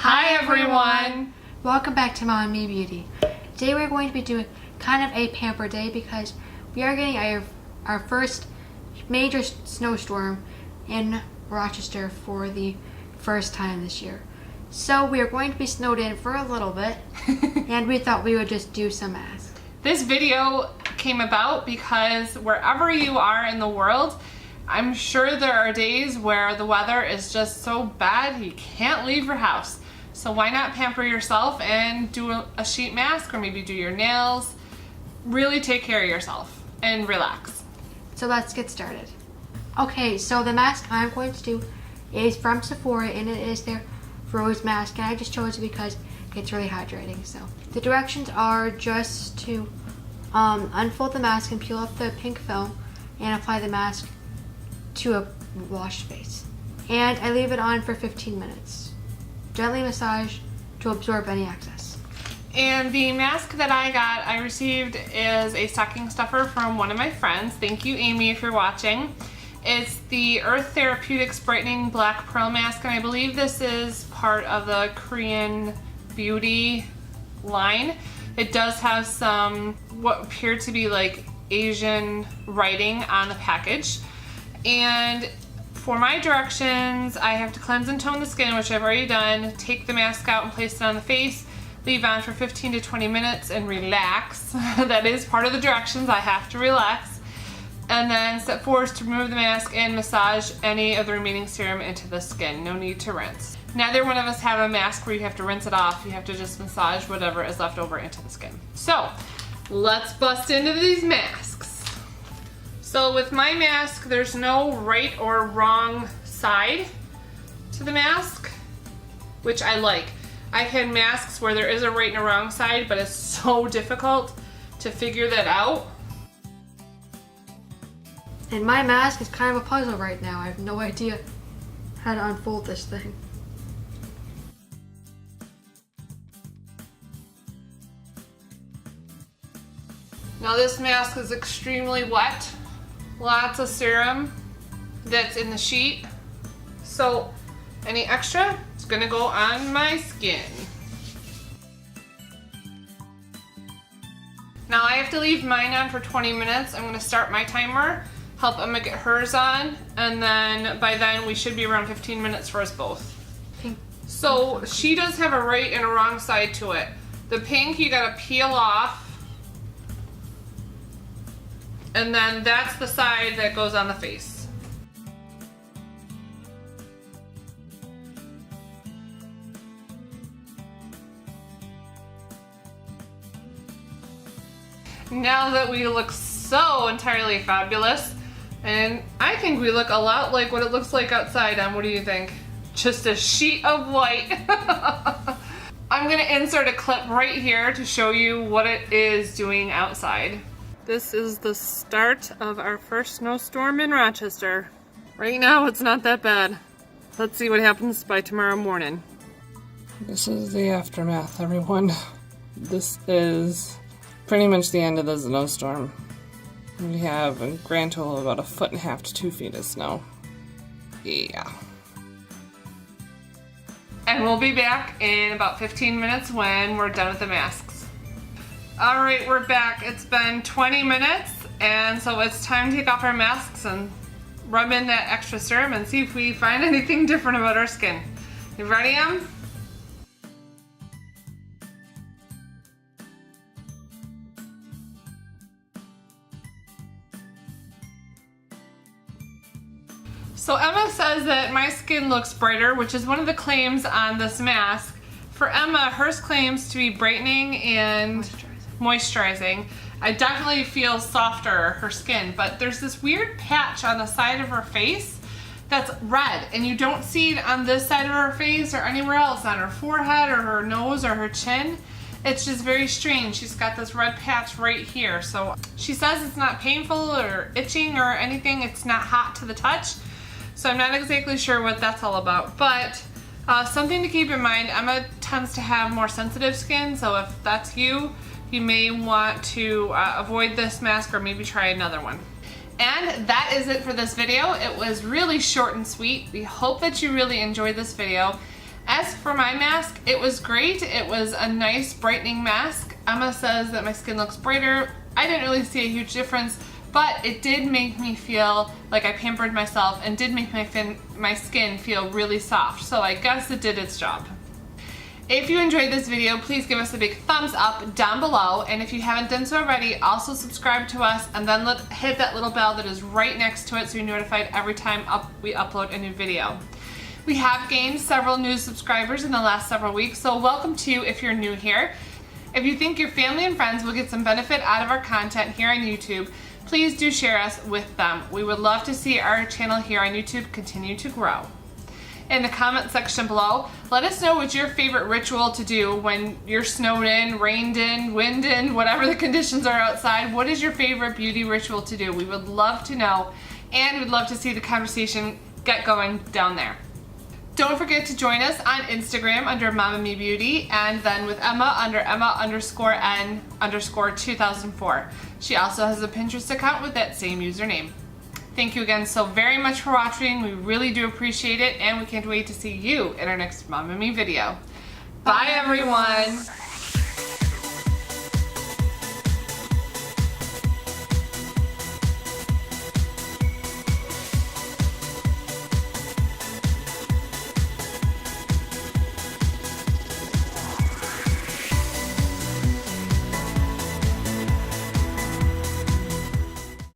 Hi everyone! Welcome back to MomNMeBeauty. Today we're going to be doing kind of a pamper day because we are getting our first major snowstorm in Rochester for the first time this year. So we are going to be snowed in for a little bit and we thought we would just do some masks. This video came about because wherever you are in the world, I'm sure there are days where the weather is just so bad you can't leave your house. So why not pamper yourself and do a sheet mask or maybe do your nails. Really take care of yourself and relax. So let's get started. Okay, so the mask I'm going to do is from Sephora and it is their rose mask, and I just chose it because it's really hydrating. So the directions are just to unfold the mask and peel off the pink film and apply the mask to a washed face. And I leave it on for 15 minutes. Gently massage to absorb any excess. And the mask that I received is a stocking stuffer from one of my friends. Thank you, Amy, if you're watching. It's the Therapeutics Brightening Black Pearl Mask, and I believe this is part of the Korean beauty line. It does have some what appear to be like Asian writing on the package. And for my directions, I have to cleanse and tone the skin, which I've already done, take the mask out and place it on the face, leave on for 15 to 20 minutes and relax. That is part of the directions, I have to relax. And then step 4 is to remove the mask and massage any of the remaining serum into the skin. No need to rinse. Neither one of us have a mask where you have to rinse it off. You have to just massage whatever is left over into the skin. So let's bust into these masks. So with my mask, there's no right or wrong side to the mask, which I like. I've had masks where there is a right and a wrong side, but it's so difficult to figure that out. And my mask is kind of a puzzle right now. I have no idea how to unfold this thing. Now this mask is extremely wet. Lots of serum that's in the sheet. So any extra is gonna go on my skin. Now I have to leave mine on for 20 minutes. I'm gonna start my timer, help Emma get hers on, and then by then we should be around 15 minutes for us both. Pink. So she does have a right and a wrong side to it. The pink you gotta peel off, and then that's the side that goes on the face. Now that we look so entirely fabulous, and I think we look a lot like what it looks like outside, what do you think? Just a sheet of white. I'm gonna insert a clip right here to show you what it is doing outside. This is the start of our first snowstorm in Rochester. Right now it's not that bad. Let's see what happens by tomorrow morning. This is the aftermath, everyone. This is pretty much the end of the snowstorm. We have a grand total of about 1.5 to 2 feet of snow. Yeah. And we'll be back in about 15 minutes when we're done with the masks. All right, we're back. It's been 20 minutes, and so it's time to take off our masks and rub in that extra serum and see if we find anything different about our skin. You ready, Em? So Emma says that my skin looks brighter, which is one of the claims on this mask. For Emma, hers claims to be brightening and moisturizing. I definitely feel softer, her skin, but there's this weird patch on the side of her face that's red, and you don't see it on this side of her face or anywhere else, on her forehead or her nose or her chin. It's just very strange. She's got this red patch right here. So she says it's not painful or itching or anything. It's not hot to the touch. So I'm not exactly sure what that's all about, but something to keep in mind, Emma tends to have more sensitive skin, so if that's you, you may want to avoid this mask or maybe try another one. And that is it for this video. It was really short and sweet. We hope that you really enjoyed this video. As for my mask, it was great. It was a nice brightening mask. Emma says that my skin looks brighter. I didn't really see a huge difference, but it did make me feel like I pampered myself and did make my skin feel really soft. So I guess it did its job. If you enjoyed this video, please give us a big thumbs up down below. And if you haven't done so already, also subscribe to us and then hit that little bell that is right next to it so you're notified every time we upload a new video. We have gained several new subscribers in the last several weeks, so welcome to you if you're new here. If you think your family and friends will get some benefit out of our content here on YouTube, please do share us with them. We would love to see our channel here on YouTube continue to grow. In the comment section below, let us know what's your favorite ritual to do when you're snowed in, rained in, wind in, whatever the conditions are outside. What is your favorite beauty ritual to do? We would love to know, and we'd love to see the conversation get going down there. Don't forget to join us on Instagram under MomNMeBeauty, and then with Emma under Emma_N_2004. She also has a Pinterest account with that same username. Thank you again so very much for watching. We really do appreciate it, and we can't wait to see you in our next MomNMe video. Bye everyone!